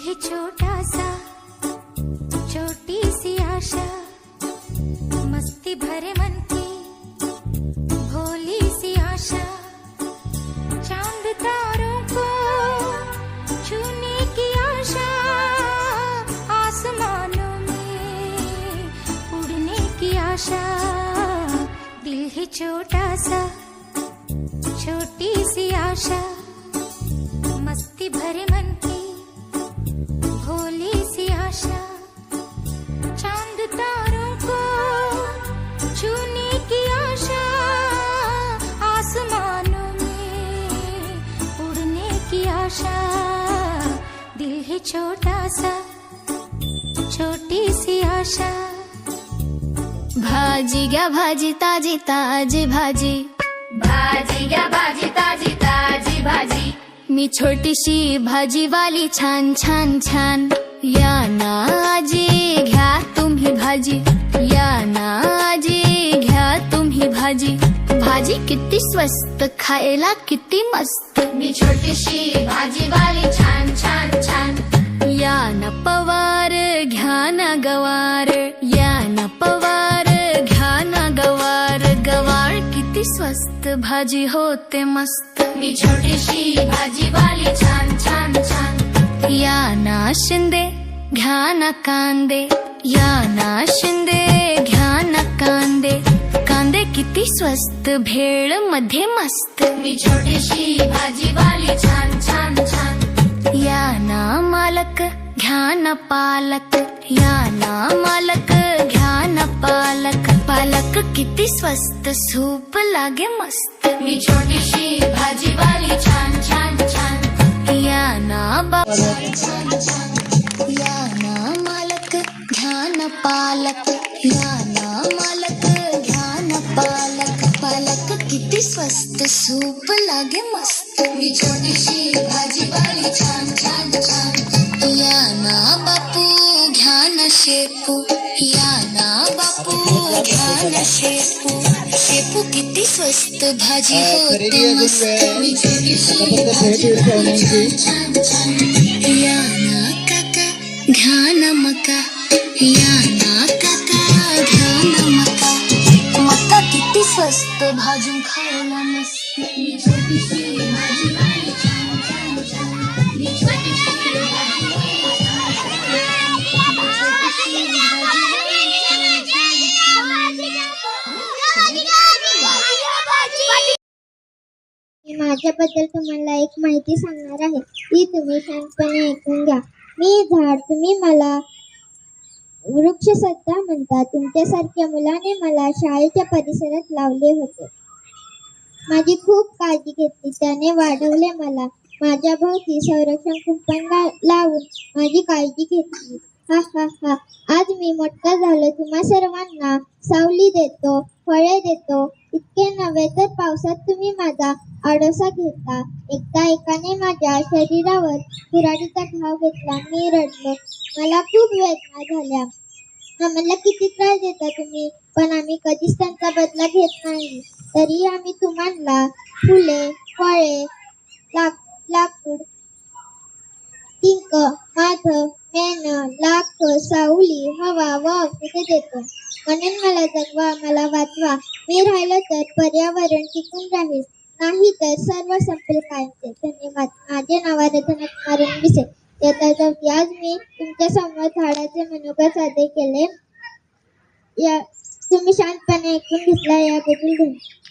है छोटा सा, छोटी सी आशा, मस्ती भरे मन की भोली सी आशा, चांद तारों को छूने की आशा, आसमानों में उड़ने की आशा। दिल है छोटा सा, छोटी सी आशा, मस्ती भरे मन की भोली सी आशा, चांद तारों को छूने की आशा, आसमानों में उड़ने की आशा। दिल है छोटा सा, छोटी सी आशा। भाजी घ्या भाजी, ताजी ताजी भाजी, भाजी घ्या भाजी, ताजी ताजी भाजी। मी छोटीशी भाजीवाली, छान छान छान। या ना आजी घ्या तुम्ही भाजी, या ना आजी घ्या तुम्ही भाजी। भाजी किती स्वस्त, खायला किती मस्त। मी छोटीशी भाजीवाली, छान छान छान। या ना पवार घ्या ना गवार, या ना पवार घ्या ना गवार। गवार किती स्वस्त, भाजी होते मस्त। मी छोटीशी भाजीवाली, छान छान छान। या ना शिंदे घ्या ना कांदे, या ना शिंदे घ्या ना कांदे। कांदे किती स्वस्त, भेळ मध्ये मस्त। मी छोटीशी भाजीवाली, छान छान छान। या ना मालक घ्या ना पालक, या ना मालक घ्या ना पालक। पालक किती स्वस्त, सूप लागे मस्त। मी छोटीशी भाजीवाली, छान छान छान। या ना छान छान। या ना मालक घ्या ना पालक, या ना मालक घ्या ना पालक। पालक किती स्वस्त, सूप लागे मस्त। मी छोटीशी भाजीवाली, छान छान छान। या ना बापू घ्या ना शेपू, या ना बापू घ्या ना शेपू। शेपू किती स्वस्त, भाजी होते मस्त। मी छोटीशी भाजीवाली, छान छान छान। या ना काका घ्या ना मका, या ना काका घ्या ना मका। मका किती स्वस्त, भाजून खायला मस्त। मी छोटीशी भाजीवाली, छान छान छान। मी छोटीशी माझ्याबद्दल तुम्हाला एक माहिती सांगणार आहे, ती तुम्ही शांतपणे ऐकून घ्या. मी झाड, तुम्ही मला वृक्ष सध्या म्हणता. तुमच्यासारख्या मुलाने मला शाळेच्या परिसरात लावले होते. माझी खूप काळजी घेतली, त्याने वाढवले मला. माझ्या भोवती संरक्षण कुंपण लावून माझी काळजी घेतली. हा हा हा. आज मी मोठा झालो, तुम्हा सर्वांना सावली देतो, फळे देतो. इतके नव्हे तर पावसात तुम्ही माझा आडोसा घेता. एकदा एकाने माझ्या शरीरावर कुऱ्हाडीचा घाव घेतला. मी रडलो, मला खूप वेदना झाल्या. आम्हाला किती त्रास देता तुम्ही, पण आम्ही कधीच त्यांचा बदला घेत नाही. तरी आम्ही तुम्हाला फुले, फळे, लाकूड, पिंक, माधव, मेण, लाख, सावली, हवा व औषधे देतो. म्हणून मला जगवा, मला वाचवा. मी राहिलो तर पर्यावरण टिकून राहील, नाही तर सर्व संपेल कायमचे. धन्यवाद. माझे नाव आराधना कुमार विसे. आज मी तुमच्या समोर झाडाचे मनोगत सादर केले. तुम्ही शांतपणे ऐकून घेतला याबद्दल धन्यवाद.